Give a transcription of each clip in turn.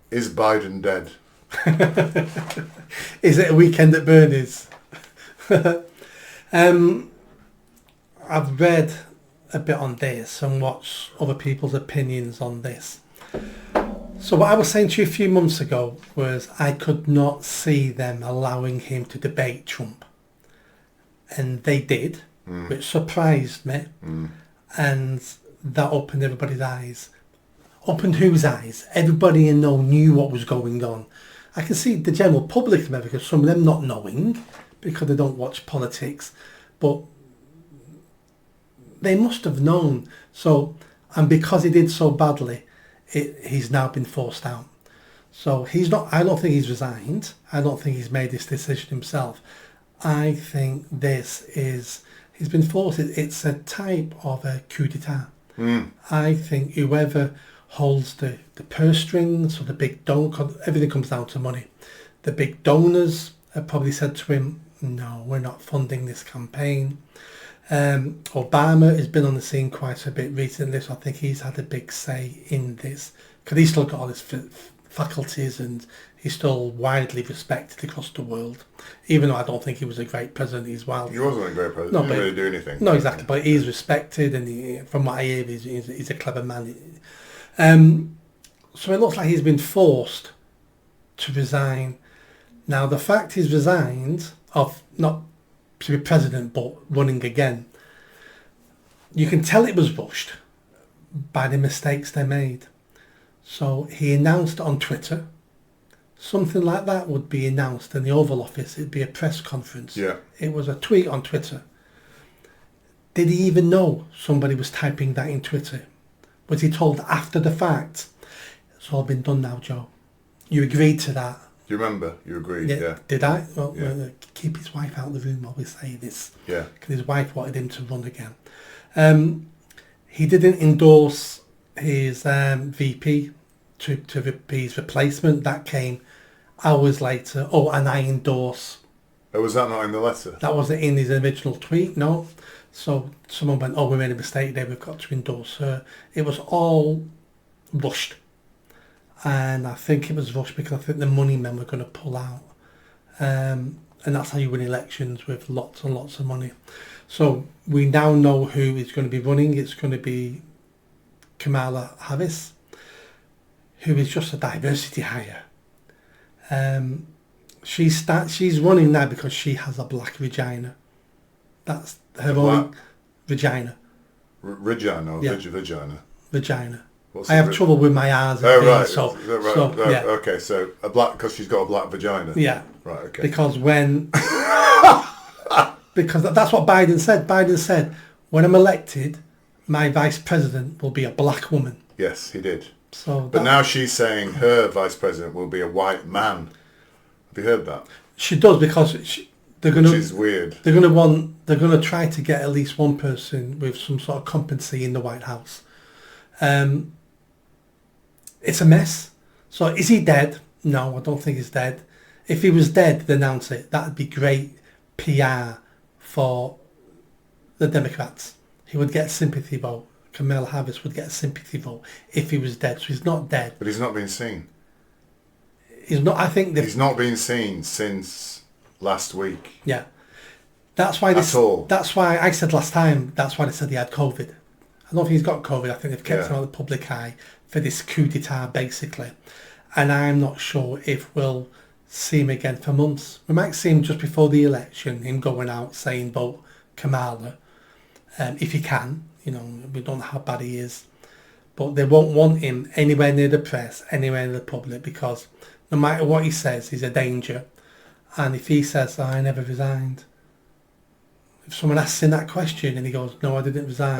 Is Biden dead? Is it a weekend at Bernie's? I've read a bit on this and watched other people's opinions on this. So what I was saying to you a few months ago was I could not see them allowing him to debate Trump. And they did, which surprised me. And that opened everybody's eyes. Opened whose eyes? Everybody in know knew what was going on. I can see the general public in America, some of them not knowing because they don't watch politics, but they must have known. So, and because he did so badly, he's now been forced out. So he's not. I don't think he's resigned. I don't think he's made this decision himself. I think he's been forced. It's a type of a coup d'etat. I think whoever holds the purse strings or the big everything comes down to money. The big donors have probably said to him, no, we're not funding this campaign. Obama has been on the scene quite a bit recently, so I think he's had a big say in this because he's still got all his faculties and he's still widely respected across the world. Even though I don't think he was a great president, he's wild. He wasn't a great president. No, he didn't really do anything. No, exactly. But he's respected, and from what I hear, he's a clever man. So it looks like he's been forced to resign. Now, the fact he's resigned of not to be president but running again, you can tell it was rushed by the mistakes they made. So he announced it on Twitter. Something like that would be announced in the Oval Office. It'd be a press conference. Yeah. It was a tweet on Twitter. Did he even know somebody was typing that in Twitter? Was he told after the fact? It's all been done now, Joe. You agreed to that. Do you remember? You agreed, yeah. Did I? Well, yeah. Keep his wife out of the room while we say this. Yeah. Because his wife wanted him to run again. He didn't endorse his VP to be his replacement. That came hours later. Oh, and I endorse. Oh, was that not in the letter? That wasn't in his original tweet, no. So someone went, oh, we made a mistake there, we've got to endorse her. It was all rushed. And I think it was rushed because I think the money men were going to pull out. And that's how you win elections, with lots and lots of money. So we now know who is going to be running. It's going to be Kamala Harris, who is just a diversity hire. She's running now because she has a black vagina. That's her only vagina. Regina or Yeah. vagina? Vagina. What's I have trouble with my R's. Oh, right. So, Is that right? so Oh, yeah. okay, so a black, because she's got a black vagina. Yeah. Right, okay. Because because that's what Biden said. Biden said, when I'm elected, my vice president will be a black woman. Yes, he did. So, but now she's saying her vice president will be a white man. Have you heard that? She does, because they're going to. Which is weird. They're going to try to get at least one person with some sort of competency in the White House. It's a mess. So is he dead? No, I don't think he's dead. If he was dead, they'd announce it. That'd be great PR for the Democrats. He would get a sympathy vote. Kamala Harris would get a sympathy vote if he was dead. So he's not dead. But he's not been seen. He's not. I think he's not been seen since last week. Yeah, that's why at all. That's why I said last time. That's why they said he had COVID. I don't think he's got COVID. I think they've kept him out of the public eye for this coup d'etat, basically. And I'm not sure if we'll see him again for months. We might see him just before the election, him going out saying vote Kamala, if he can. You know, we don't know how bad he is. But they won't want him anywhere near the press, anywhere near the public, because no matter what he says, he's a danger. And if he says, I never resigned, if someone asks him that question and he goes, no, I didn't resign.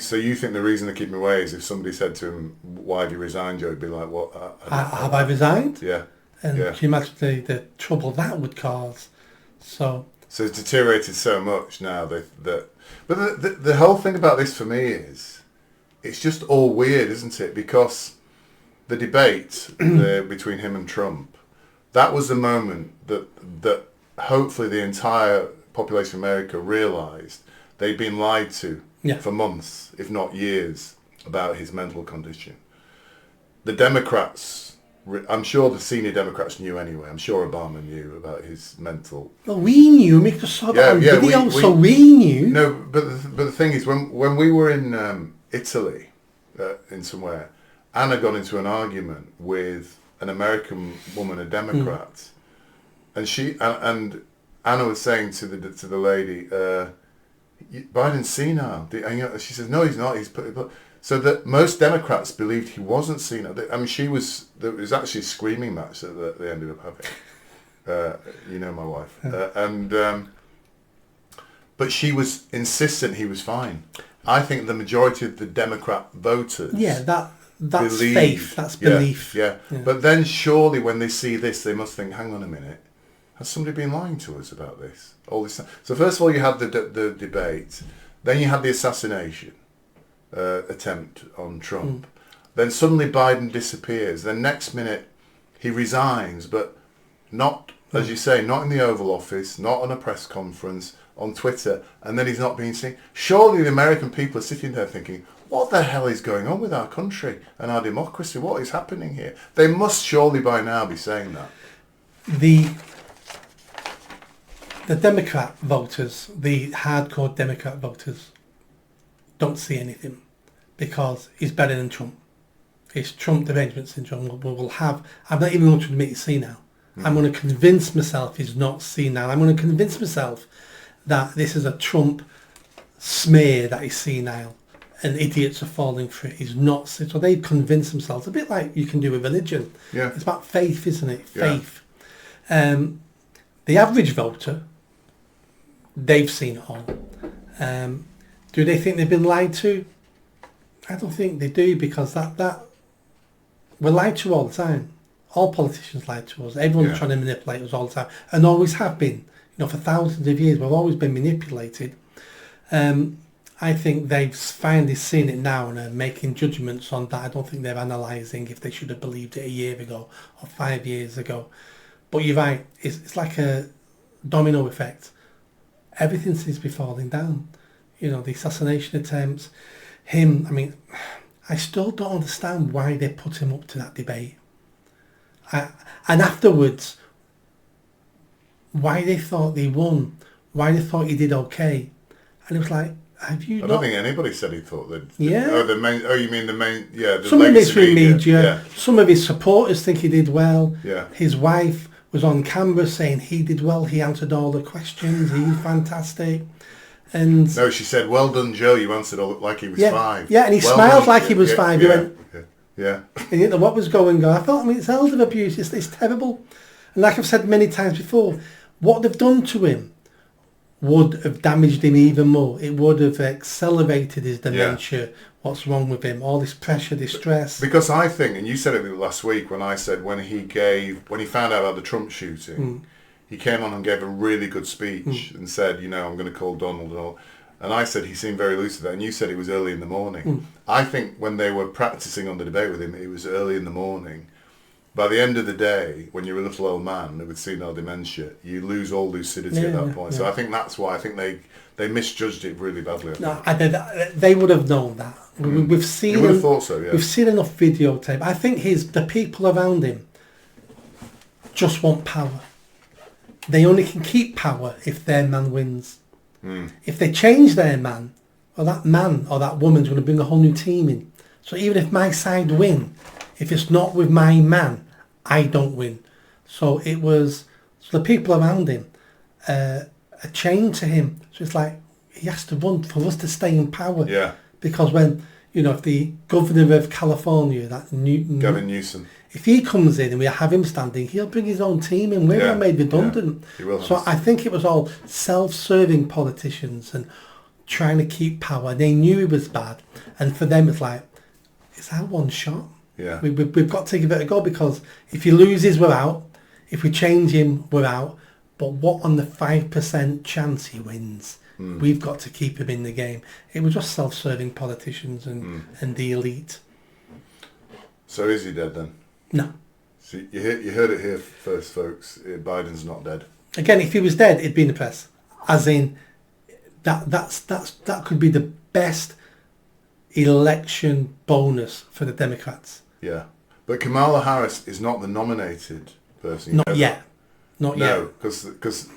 So you think the reason they keep him away is if somebody said to him, why have you resigned, Joe? He'd be like, what? Have I resigned? Yeah. And can you imagine the trouble that would cause? So it's deteriorated so much now but the whole thing about this for me is, it's just all weird, isn't it? Because the debate between him and Trump, that was the moment that hopefully the entire population of America realised they'd been lied to for months, if not years, about his mental condition. The Democrats I'm sure the senior Democrats knew anyway. I'm sure Obama knew about his mental. Well, we knew. We just saw that on video, so we knew. No, but the thing is, when we were in Italy, in somewhere, Anna got into an argument with an American woman, a Democrat, and and Anna was saying to the lady, Biden's senile. And she says, no, he's not. So that most Democrats believed he wasn't senile. I mean, there was actually a screaming match that they ended up having. My wife. But she was insistent he was fine. I think the majority of the Democrat voters... Yeah, that's faith, that's belief. Yeah. But then surely when they see this, they must think, hang on a minute, has somebody been lying to us about this? All this time? So first of all, you had the debate. Then you had the assassination attempt on Trump. Then suddenly Biden disappears. Then next minute he resigns, but not, as you say, not in the Oval Office, not on a press conference, on Twitter, and then he's not being seen. Surely the American people are sitting there thinking, what the hell is going on with our country and our democracy? What is happening here? They must surely by now be saying that. The Democrat voters, the hardcore Democrat voters, don't see anything because he's better than Trump. It's Trump derangement syndrome. We'll have... I'm not even going to admit he's senile. I'm going to convince myself he's not senile. I'm going to convince myself that this is a Trump smear that he's senile and idiots are falling for it. He's not. So they convince themselves, a bit like you can do with religion. Yeah. It's about faith, isn't it? Faith. Yeah. The average voter, they've seen it all. Do they think they've been lied to? I don't think they do, because that we're lied to all the time. All politicians lie to us. Everyone's trying to manipulate us all the time, and always have been. For thousands of years, we've always been manipulated. I think they've finally seen it now and are making judgments on that. I don't think they're analysing if they should have believed it a year ago or 5 years ago. But you're right, it's like a domino effect. Everything seems to be falling down. The assassination attempts, him, I still don't understand why they put him up to that debate. And afterwards, why they thought they won, why they thought he did okay. And it was like, have you I don't think anybody said he thought that... Yeah. You mean the main... Yeah, the some of his media, yeah. Some of his supporters think he did well. Yeah. His wife was on camera saying he did well, he answered all the questions, he's fantastic. And no, she said, well done, Joe, you answered all like he was 5. Yeah, and he smiled like he was 5. He went... Yeah. And you didn't know what was going on. I thought, it's elder abuse, it's terrible. And like I've said many times before, what they've done to him would have damaged him even more. It would have accelerated his dementia. What's wrong with him? All this pressure, this stress. Because I think, and you said it last week when I said when he found out about the Trump shooting, he came on and gave a really good speech and said, I'm going to call Donald. And I said he seemed very lucid. And you said it was early in the morning. I think when they were practicing on the debate with him, it was early in the morning. By the end of the day, when you're a little old man with senile dementia, you lose all lucidity at that point. So I think that's why I think they misjudged it really badly. They would have known that. We've seen. You would have thought so. Yeah. We've seen enough videotape. I think the people around him just want power. They only can keep power if their man wins. If they change their man, or that man or that woman's going to bring a whole new team in. So even if my side win, if it's not with my man, I don't win. So the people around him are chained to him. So it's like he has to run for us to stay in power. Yeah. Because when, if the governor of California, Gavin Newsom, if he comes in and we have him standing, he'll bring his own team in. We're not made redundant. Yeah. He will. So I think it was all self-serving politicians and trying to keep power. They knew it was bad. And for them, it's like, it's our one shot. Yeah. We've got to give it a go, because if he loses, we're out. If we change him, we're out. But what on the 5% chance he wins? We've got to keep him in the game. It was just self-serving politicians and the elite. So is he dead then? No. So you heard it here first, folks. Biden's not dead. Again, if he was dead, it'd be in the press. As in, that could be the best election bonus for the Democrats. Yeah. But Kamala Harris is not the nominated person. You know Not that? yet. Not yet. No, because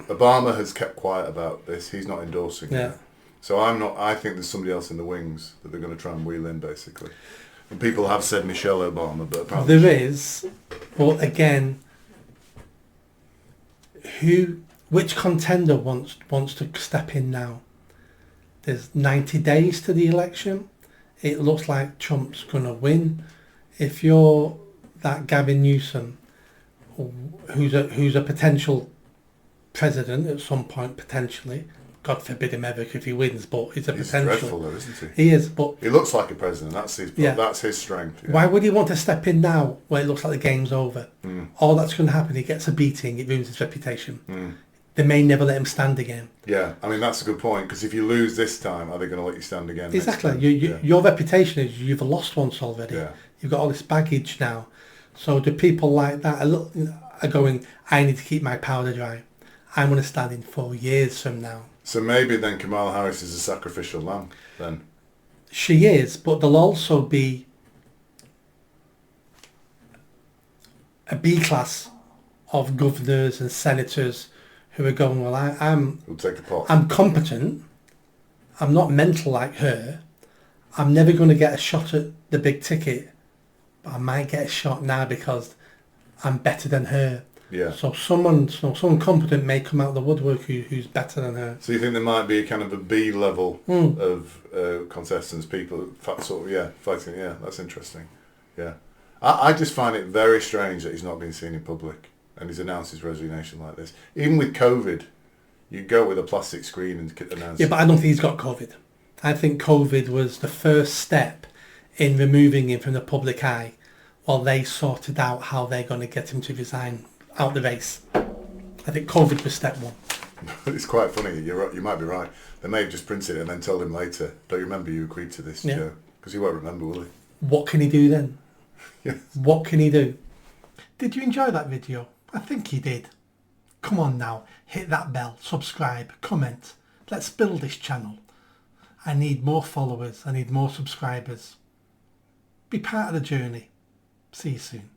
Obama has kept quiet about this. He's not endorsing Yeah. it. So I'm not. I think there's somebody else in the wings that they're going to try and wheel in, basically. And people have said Michelle Obama, but apparently There is, but again, which contender wants to step in now? There's 90 days to the election. It looks like Trump's going to win. If you're that Gavin Newsom, who's a potential president at some point, potentially, God forbid him ever if he wins, but it's a he's potential. dreadful, though, isn't He is, but he? He looks like a president. That's his strength. Yeah. why would he want to step in now when it looks like the game's over? All that's going to happen, he gets a beating, it ruins his reputation. They may never let him stand again. Yeah, I mean, that's a good point, because if you lose this time, are they going to let you stand again? Exactly. Next time? Your reputation is you've lost once already. Yeah. You've got all this baggage now. So do people like that are going, I need to keep my powder dry. I'm going to stand in 4 years from now. So maybe then Kamala Harris is a sacrificial lamb, then. She is, but there'll also be a B class of governors and senators who are going, well, Who'll take the pot. I'm competent. I'm not mental like her. I'm never going to get a shot at the big ticket, but I might get a shot now because I'm better than her. Yeah. So someone competent may come out of the woodwork who's better than her. So you think there might be a kind of a B level of contestants, people, fighting. Yeah, that's interesting. Yeah. I just find it very strange that he's not been seen in public and he's announced his resignation like this. Even with COVID, you go with a plastic screen and announce. Yeah, but I don't think he's got COVID. I think COVID was the first step in removing him from the public eye while they sorted out how they're going to get him to resign out the race. I think COVID was step one. It's quite funny. You're right, you might be right. They may have just printed it and then told him later, don't you remember you agreed to this, Joe? Because he won't remember, will he? What can he do then? Yes. What can he do? Did you enjoy that video? I think you did. Come on now, hit that bell, subscribe, comment. Let's build this channel. I need more followers. I need more subscribers. Be part of the journey. See you soon.